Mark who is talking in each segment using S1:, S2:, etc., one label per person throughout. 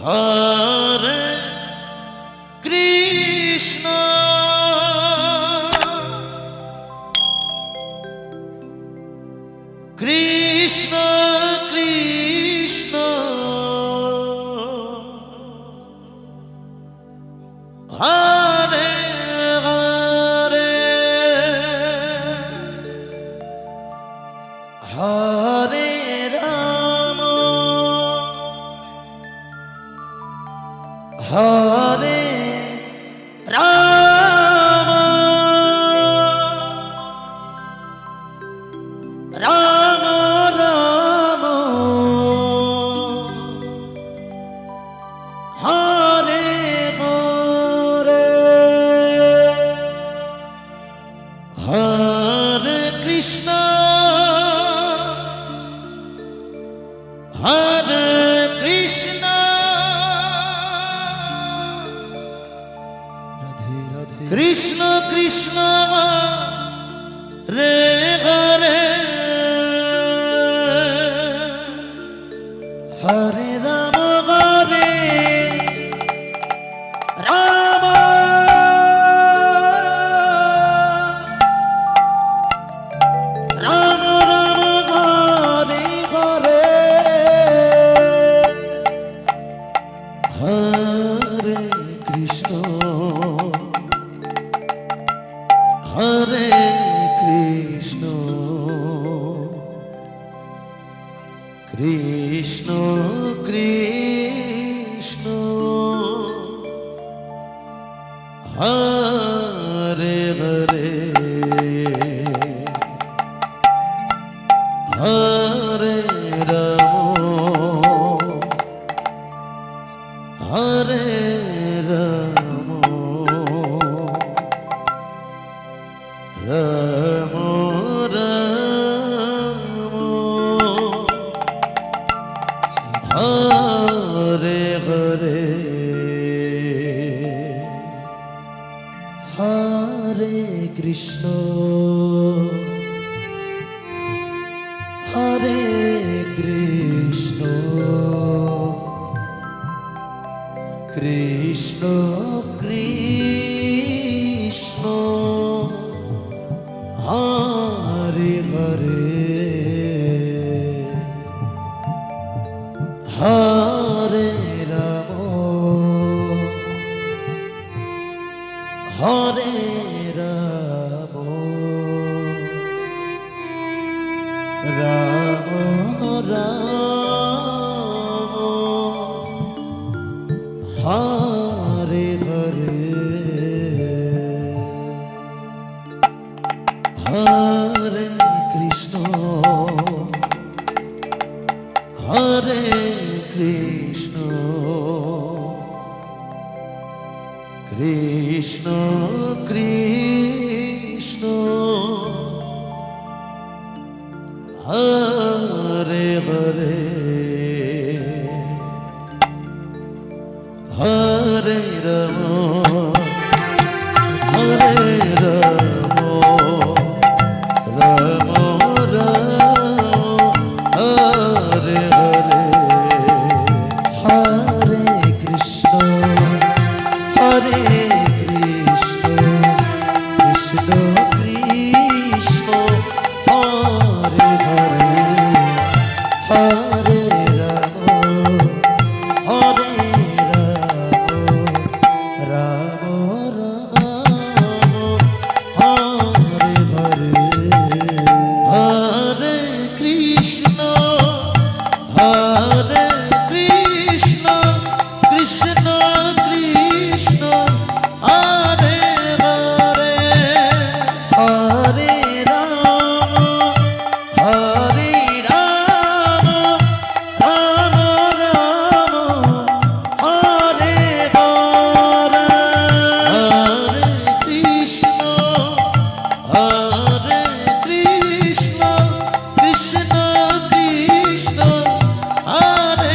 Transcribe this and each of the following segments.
S1: Hare Krishna Krishna Krishna Hare Hare Hare Rama Hare Rama Rama Rama Hare Hare Hare Krishna Hare Krishna Krishna Krishna Hare Hare Hare Rama Hare Rama Rama Rama Hare Hare Hare Krishna Hare Krishna Krishna Krishna Hare Hare Hare Rama Hare Rama Rama Rama Hare Hare Hare Krishna Hare Krishna Krishna Krishna Hare Hare Hare Rama Hare Rama Rama Rama Hare Hare Hare Krishna Hare Krishna Krishna Krishna Hare Hare Hare Rama Hare Rama Rama Rama Hare Hare Hare Krishna Hare Krishna Krishna Krishna Hare Hare Hare Rama Hare Rama Rama Hare Hare Krishna Hare Krishna Krishna Krishna Hare Hare Hare Rama Hare Rama Rama Rama Hare Hare Hare Krishna Hare Krishna Krishna Krishna Hare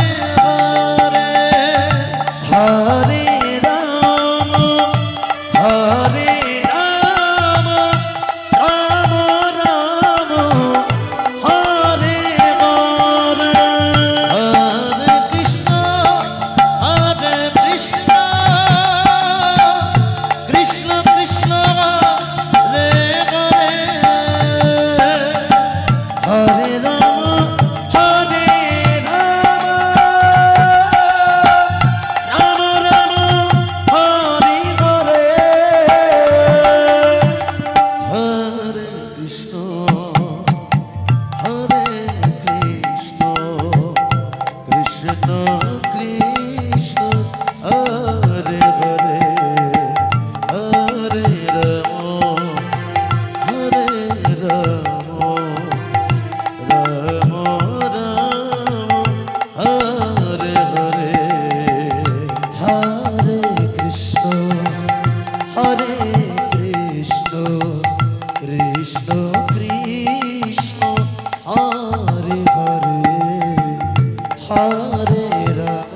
S1: Hare Ram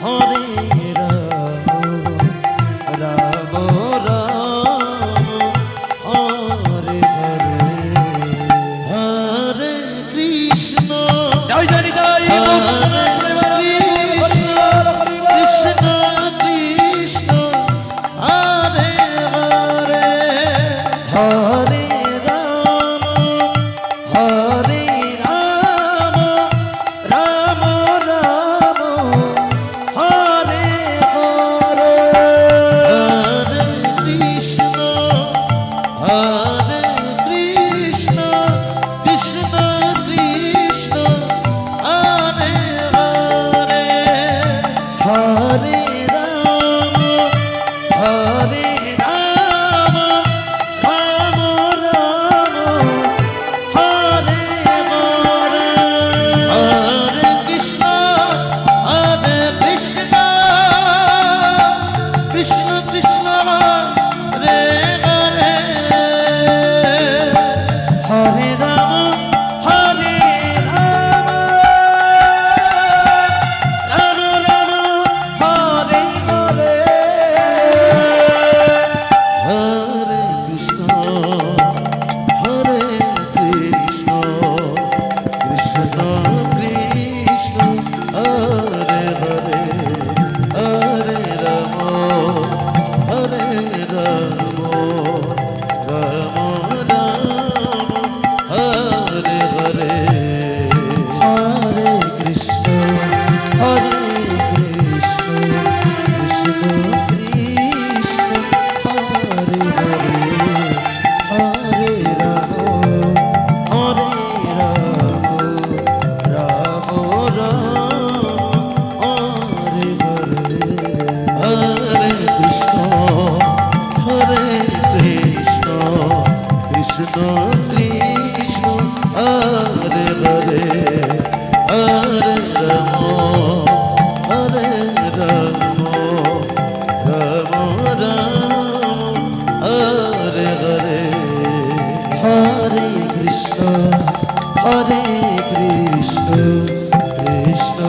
S1: Hare Ram Ram Ram Hare Hare Hare Krishna
S2: Joy Joy Nitai
S1: Krishna Krishna Hare Hare Hare Ram Hare Ram Ram Ram Hare Hare Hare Krishna Krishna Krishna Hare Hare Hare Ram Hare Ram Ram Ram Hare Hare Hare Krishna Krishna Krishna Hare Hare Hare Ram Hare Ram Ram Ram Hare Hare Hare Krishna Krishna Krishna Krishna Hare Hare Hare Ram Hare Ram Ram Ram Hare Hare Hare Krishna Krishna Krishna Hare Hare Hare Ram Hare Ram Ram Ram Hare Hare Hare Krishna Krishna Krishna Krishna Hare Hare Hare Ram Hare Ram Ram Ram Hare Hare Hare Krishna Krishna Krishna